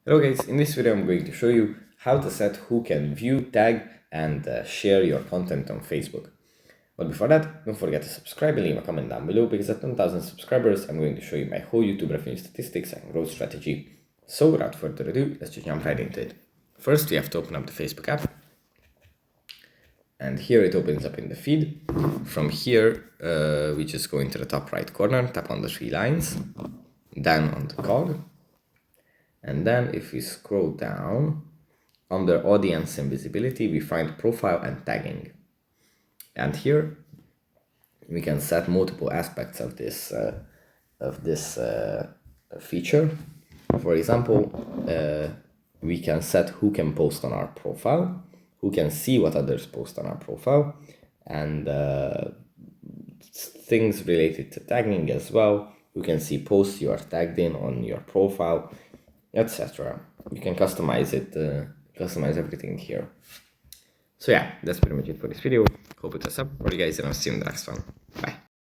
Hello guys, in this video I'm going to show you how to set who can view, tag and share your content on Facebook. But before that, don't forget to subscribe and leave a comment down below because at 10,000 subscribers I'm going to show you my whole YouTube revenue statistics and growth strategy. So without further ado, let's just jump right into it. First we have to open up the Facebook app. And here it opens up in the feed. From here, we just go into the top right corner, tap on the three lines, down on the cog. And then if we scroll down, under audience and visibility, we find profile and tagging. And here we can set multiple aspects of this feature. For example, we can set who can post on our profile, who can see what others post on our profile, and things related to tagging as well. You can see posts you are tagged in on your profile, etc. You can customize it, customize everything here. So yeah, that's pretty much it for this video. Hope it was helpful for you guys and I'll see you in the next one.